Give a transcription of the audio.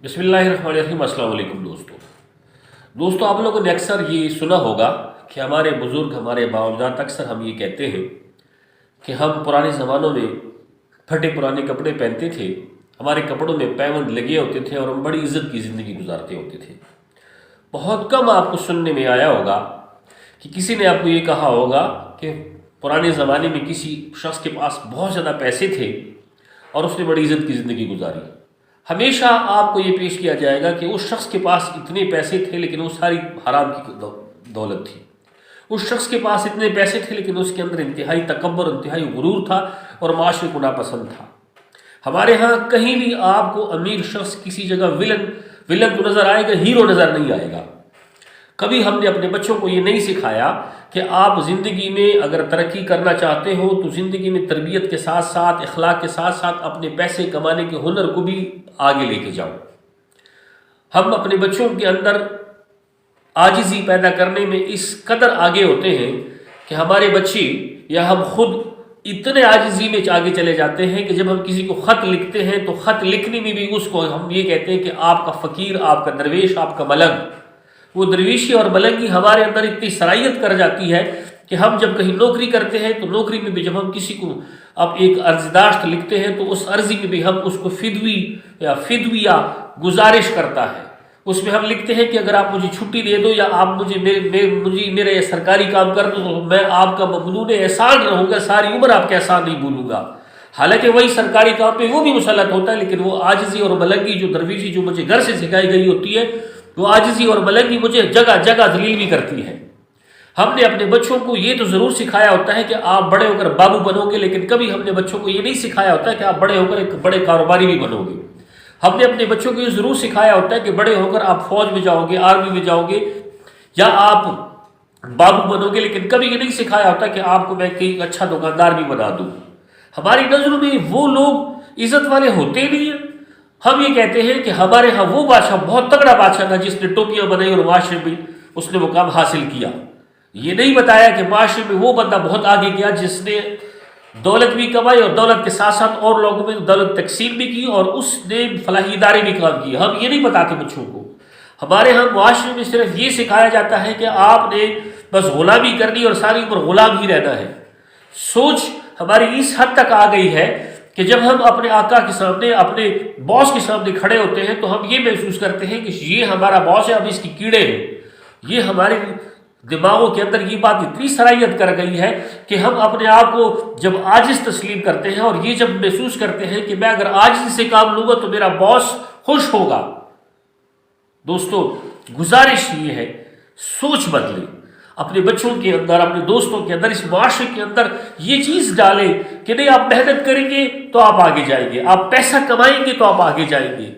بسم اللہ الرحمن الرحیم۔ السلام علیکم دوستو آپ لوگوں نے اکثر یہ سنا ہوگا کہ ہمارے بزرگ، ہمارے باوجداد اکثر ہم یہ کہتے ہیں کہ ہم پرانے زمانوں میں پھٹے پرانے کپڑے پہنتے تھے، ہمارے کپڑوں میں پیوند لگے ہوتے تھے اور ہم بڑی عزت کی زندگی گزارتے ہوتے تھے۔ بہت کم آپ کو سننے میں آیا ہوگا کہ کسی نے آپ کو یہ کہا ہوگا کہ پرانے زمانے میں کسی شخص کے پاس بہت زیادہ پیسے تھے اور اس نے بڑی عزت کی زندگی گزاری۔ ہمیشہ آپ کو یہ پیش کیا جائے گا کہ اس شخص کے پاس اتنے پیسے تھے لیکن وہ ساری حرام کی دولت تھی۔ اس شخص کے پاس اتنے پیسے تھے لیکن اس کے اندر انتہائی تکبر، انتہائی غرور تھا اور معاشرے کو ناپسند تھا۔ ہمارے ہاں کہیں بھی آپ کو امیر شخص کسی جگہ ولن تو نظر آئے گا، ہیرو نظر نہیں آئے گا۔ کبھی ہم نے اپنے بچوں کو یہ نہیں سکھایا کہ آپ زندگی میں اگر ترقی کرنا چاہتے ہو تو زندگی میں تربیت کے ساتھ ساتھ، اخلاق کے ساتھ ساتھ اپنے پیسے کمانے کے ہنر کو بھی آگے لے کے جاؤ۔ ہم اپنے بچوں کے اندر عاجزی پیدا کرنے میں اس قدر آگے ہوتے ہیں کہ ہمارے بچے یا ہم خود اتنے عاجزی میں آگے چلے جاتے ہیں کہ جب ہم کسی کو خط لکھتے ہیں تو خط لکھنے میں بھی اس کو ہم یہ کہتے ہیں کہ آپ کا فقیر، آپ کا درویش، آپ کا ملنگ۔ وہ درویشی اور ملنگی ہمارے اندر اتنی صلاحیت کر جاتی ہے کہ ہم جب کہیں نوکری کرتے ہیں تو نوکری میں بھی جب ہم کسی کو اب ایک عرضداشت لکھتے ہیں تو اس عرضی میں بھی ہم اس کو فدویہ گزارش کرتا ہے، اس میں ہم لکھتے ہیں کہ اگر آپ مجھے چھٹی دے دو یا آپ مجھے میرا یہ سرکاری کام کر دو تو میں آپ کا ممنون احسان رہوں گا، ساری عمر آپ کا احسان نہیں بھولوں گا۔ حالانکہ وہی سرکاری کام پہ وہ بھی مسلط ہوتا ہے، لیکن وہ عاجزی اور ملنگی جو درویشی جو مجھے گھر سے سکھائی گئی ہوتی ہے، وہ عاجزی اور ملنگی مجھے جگہ جگہ ذلیل بھی کرتی ہے۔ ہم نے اپنے بچوں کو یہ تو ضرور سکھایا ہوتا ہے کہ آپ بڑے ہو کر بابو بنو گے، لیکن کبھی ہم نے بچوں کو یہ نہیں سکھایا ہوتا ہے کہ آپ بڑے ہو کر ایک بڑے کاروباری بھی بنو گے۔ ہم نے اپنے بچوں کو یہ ضرور سکھایا ہوتا ہے کہ بڑے ہو کر آپ فوج میں جاؤ گے، آرمی میں جاؤ گے یا آپ بابو بنو گے، لیکن کبھی یہ نہیں سکھایا ہوتا کہ آپ کو میں کوئی اچھا دکاندار بھی بنا دوں۔ ہماری نظروں میں وہ لوگ عزت والے ہوتے نہیں ہیں۔ ہم یہ کہتے ہیں کہ ہمارے ہاں وہ بادشاہ بہت تگڑا بادشاہ تھا جس نے ٹوپیاں بنائی اور معاشرے میں اس نے مقام حاصل کیا۔ یہ نہیں بتایا کہ معاشرے میں وہ بندہ بہت آگے گیا جس نے دولت بھی کمائی اور دولت کے ساتھ ساتھ اور لوگوں میں دولت تقسیم بھی کی اور اس نے فلاحی ادارے بھی کام کیے۔ ہم یہ نہیں بتاتے بچوں کو۔ ہمارے ہاں معاشرے میں صرف یہ سکھایا جاتا ہے کہ آپ نے بس غلامی کرنی اور ساری عمر غلام ہی رہنا ہے۔ سوچ ہماری اس حد تک آ گئی ہے کہ جب ہم اپنے آقا کے سامنے، اپنے باس کے سامنے کھڑے ہوتے ہیں تو ہم یہ محسوس کرتے ہیں کہ یہ ہمارا باس ہے، اب اس کی کیڑے ہیں۔ یہ ہمارے دماغوں کے اندر یہ بات اتنی صلاحیت کر گئی ہے کہ ہم اپنے آپ کو جب عاجز تسلیم کرتے ہیں اور یہ جب محسوس کرتے ہیں کہ میں اگر عاجزی سے کام لوں گا تو میرا باس خوش ہوگا۔ دوستو گزارش یہ ہے، سوچ بدلے، اپنے بچوں کے اندر، اپنے دوستوں کے اندر، اس معاشرے کے اندر یہ چیز ڈالیں کہ نہیں آپ محنت کریں گے تو آپ آگے جائیں گے، آپ پیسہ کمائیں گے تو آپ آگے جائیں گے۔